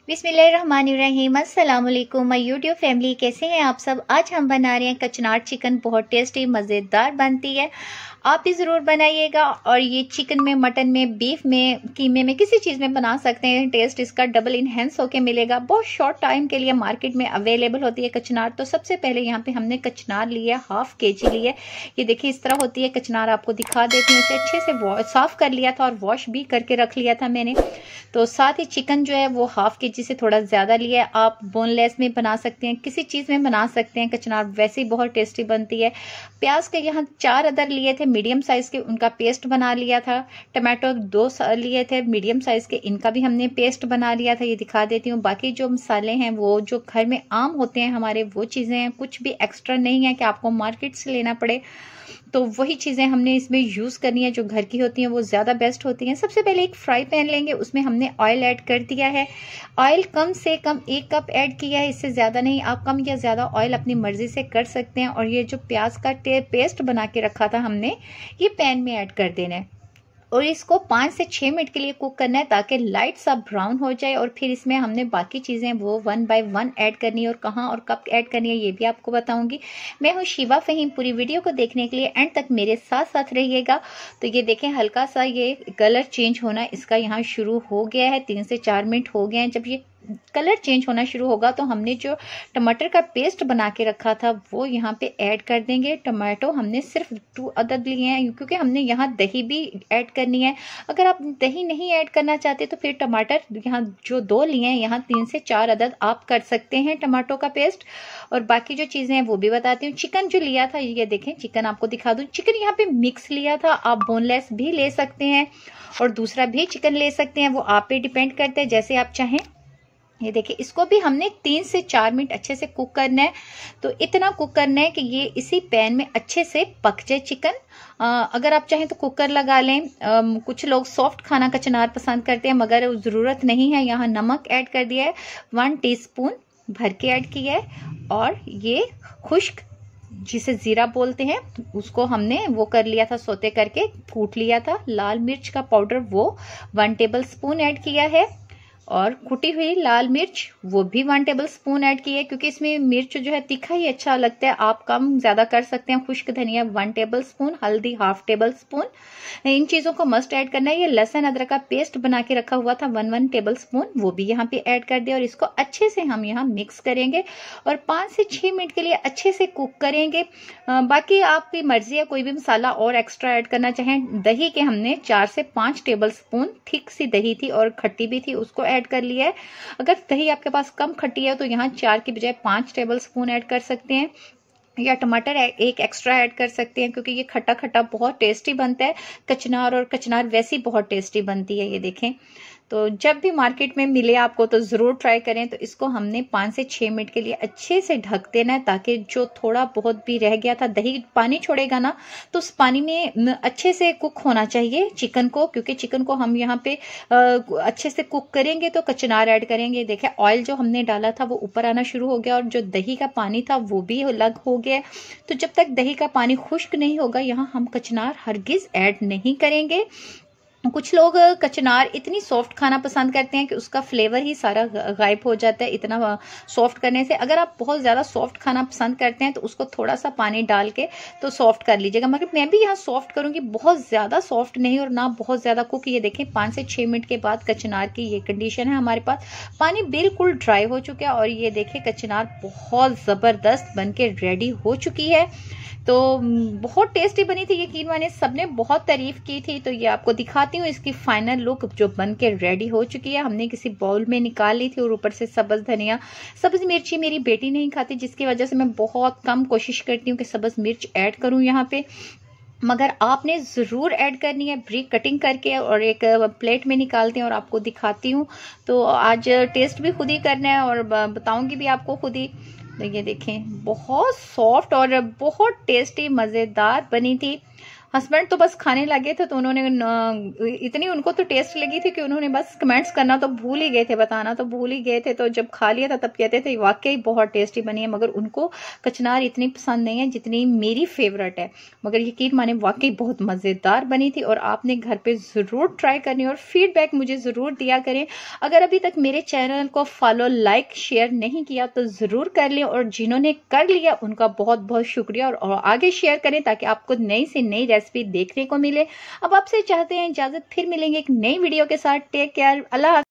बिस्मिल्लाहिर्रहमानिर्रहीम। अस्सलाम वालेकुम माय यूट्यूब फैमिली, कैसे हैं आप सब। आज हम बना रहे हैं कचनार चिकन। बहुत टेस्टी मज़ेदार बनती है, आप भी ज़रूर बनाइएगा। और ये चिकन में, मटन में, बीफ में, कीमे में, किसी चीज़ में बना सकते हैं। टेस्ट इसका डबल इन्हेंस होके मिलेगा। बहुत शॉर्ट टाइम के लिए मार्केट में अवेलेबल होती है कचनार। तो सबसे पहले यहाँ पे हमने कचनार लिया, हाफ केजी लिया। ये देखिए इस तरह होती है कचनार, आपको दिखा देती हूँ। इसे अच्छे से साफ कर लिया था और वॉश भी करके रख लिया था मैंने। तो साथ ही चिकन जो है वो हाफ केजी से थोड़ा ज़्यादा लिया है। आप बोनलेस में बना सकते हैं, किसी चीज़ में बना सकते हैं। कचनार वैसे ही बहुत टेस्टी बनती है। प्याज के यहाँ 4 अदर लिए थे मीडियम साइज़ के, उनका पेस्ट बना लिया था। टमाटो 2 लिए थे मीडियम साइज़ के, इनका भी हमने पेस्ट बना लिया था। ये दिखा देती हूँ। बाकी जो मसाले हैं वो जो घर में आम होते हैं हमारे, वो चीज़ें हैं। कुछ भी एक्स्ट्रा नहीं है कि आपको मार्केट से लेना पड़े। तो वही चीज़ें हमने इसमें यूज़ करनी है जो घर की होती हैं, वो ज़्यादा बेस्ट होती हैं। सबसे पहले एक फ्राई पैन लेंगे, उसमें हमने ऑयल ऐड कर दिया है। ऑयल कम से कम 1 कप ऐड किया है, इससे ज़्यादा नहीं। आप कम या ज़्यादा ऑयल अपनी मर्ज़ी से कर सकते हैं। और ये जो प्याज का पेस्ट बना के रखा था हमने, ये पैन में ऐड कर देना है और इसको 5 से 6 मिनट के लिए कुक करना है ताकि लाइट सा ब्राउन हो जाए। और फिर इसमें हमने बाकी चीज़ें वो 1 बाय 1 ऐड करनी है, और कहाँ और कब ऐड करनी है ये भी आपको बताऊंगी। मैं हूँ शिवा फ़हीम। पूरी वीडियो को देखने के लिए एंड तक मेरे साथ साथ रहिएगा। तो ये देखें हल्का सा ये कलर चेंज होना इसका यहाँ शुरू हो गया है। 3 से 4 मिनट हो गए हैं। जब ये कलर चेंज होना शुरू होगा तो हमने जो टमाटर का पेस्ट बना के रखा था वो यहाँ पे ऐड कर देंगे। टमाटो हमने सिर्फ 2 अदद लिए हैं क्योंकि हमने यहाँ दही भी ऐड करनी है। अगर आप दही नहीं ऐड करना चाहते तो फिर टमाटर यहाँ जो 2 लिए हैं, यहाँ 3 से 4 अदद आप कर सकते हैं टमाटो का पेस्ट। और बाकी जो चीज़ें हैं वो भी बताती हूँ। चिकन जो लिया था, ये देखें चिकन आपको दिखा दूँ। चिकन यहाँ पे मिक्स लिया था, आप बोनलेस भी ले सकते हैं और दूसरा भी चिकन ले सकते हैं, वो आप पे डिपेंड करते हैं जैसे आप चाहें। ये देखिए इसको भी हमने 3 से 4 मिनट अच्छे से कुक करना है। तो इतना कुक करना है कि ये इसी पैन में अच्छे से पक जाए चिकन। अगर आप चाहें तो कुकर लगा लें। कुछ लोग सॉफ्ट खाना कचनार पसंद करते हैं मगर ज़रूरत नहीं है। यहाँ नमक ऐड कर दिया है, 1 टीस्पून भर के ऐड किया है। और ये खुश्क जिसे ज़ीरा बोलते हैं उसको हमने वो कर लिया था, सोते करके कूट लिया था। लाल मिर्च का पाउडर वो 1 टेबल स्पून ऐड किया है। और कुटी हुई लाल मिर्च वो भी 1 टेबल स्पून ऐड की है क्योंकि इसमें मिर्च जो है तीखा ही अच्छा लगता है। आप कम ज़्यादा कर सकते हैं। खुश्क धनिया 1 टेबल स्पून, हल्दी 1/2 टेबल स्पून। इन चीज़ों को मस्ट ऐड करना है। ये लहसुन अदरक का पेस्ट बना के रखा हुआ था 1 टेबल स्पून, वो भी यहाँ पे ऐड कर दिया। और इसको अच्छे से हम यहाँ मिक्स करेंगे और 5 से 6 मिनट के लिए अच्छे से कुक करेंगे। बाकी आपकी मर्जी है, कोई भी मसाला और एक्स्ट्रा ऐड करना चाहें। दही के हमने 4 से 5 टेबल स्पून, थिक सी दही थी और खट्टी भी थी, उसको ऐड कर लिया है। अगर दही आपके पास कम खट्टी है तो यहाँ 4 की बजाय 5 टेबल स्पून ऐड कर सकते हैं, या टमाटर एक एक्स्ट्रा ऐड कर सकते हैं क्योंकि ये खट्टा खट्टा बहुत टेस्टी बनता है कचनार। और कचनार वैसी बहुत टेस्टी बनती है। ये देखें, तो जब भी मार्केट में मिले आपको तो ज़रूर ट्राई करें। तो इसको हमने 5 से 6 मिनट के लिए अच्छे से ढक देना है ताकि जो थोड़ा बहुत भी रह गया था, दही पानी छोड़ेगा ना, तो उस पानी में अच्छे से कुक होना चाहिए चिकन को, क्योंकि चिकन को हम यहाँ पे अच्छे से कुक करेंगे तो कचनार ऐड करेंगे। देखें ऑयल जो हमने डाला था वो ऊपर आना शुरू हो गया और जो दही का पानी था वो भी अलग हो गया। तो जब तक दही का पानी खुश्क नहीं होगा यहाँ हम कचनार हरगिज ऐड नहीं करेंगे। कुछ लोग कचनार इतनी सॉफ्ट खाना पसंद करते हैं कि उसका फ्लेवर ही सारा गायब हो जाता है इतना सॉफ्ट करने से। अगर आप बहुत ज़्यादा सॉफ्ट खाना पसंद करते हैं तो उसको थोड़ा सा पानी डाल के तो सॉफ्ट कर लीजिएगा। मगर मैं भी यहाँ सॉफ्ट करूँगी, बहुत ज़्यादा सॉफ्ट नहीं और ना बहुत ज़्यादा कुक। ये देखें 5 से 6 मिनट के बाद कचनार की ये कंडीशन है। हमारे पास पानी बिल्कुल ड्राई हो चुका है और ये देखें कचनार बहुत ज़बरदस्त बन के रेडी हो चुकी है। तो बहुत टेस्टी बनी थी, यकीन मानिए सबने बहुत तारीफ की थी। तो ये आपको दिखाती हूँ इसकी फाइनल लुक जो बन के रेडी हो चुकी है। हमने किसी बाउल में निकाल ली थी और ऊपर से सब्ज धनिया, सब्ज मिर्ची मेरी बेटी नहीं खाती जिसकी वजह से मैं बहुत कम कोशिश करती हूँ कि सब्ज मिर्च ऐड करूँ यहाँ पे, मगर आपने ज़रूर ऐड करनी है ब्रीक कटिंग करके। और एक प्लेट में निकालते हैं और आपको दिखाती हूँ। तो आज टेस्ट भी खुद ही करना है और बताऊँगी भी आपको खुद ही। तो ये देखें बहुत सॉफ्ट और बहुत टेस्टी मज़ेदार बनी थी। हस्बैंड तो बस खाने लगे थे तो उन्होंने इतनी उनको तो टेस्ट लगी थी कि उन्होंने बस कमेंट्स करना तो भूल ही गए थे, बताना तो भूल ही गए थे। तो जब खा लिया था तब कहते थे वाकई बहुत टेस्टी बनी है, मगर उनको कचनार इतनी पसंद नहीं है जितनी मेरी फेवरेट है। मगर यकीन माने वाकई बहुत मज़ेदार बनी थी और आपने घर पे ज़रूर ट्राई करनी और फीडबैक मुझे ज़रूर दिया करें। अगर अभी तक मेरे चैनल को फॉलो, लाइक, शेयर नहीं किया तो ज़रूर कर लें, और जिन्होंने कर लिया उनका बहुत बहुत शुक्रिया, और आगे शेयर करें ताकि आपको नई से नई रेसिपी देखने को मिले। अब आपसे चाहते हैं इजाज़त, फिर मिलेंगे एक नई वीडियो के साथ। टेक केयर, अल्लाह।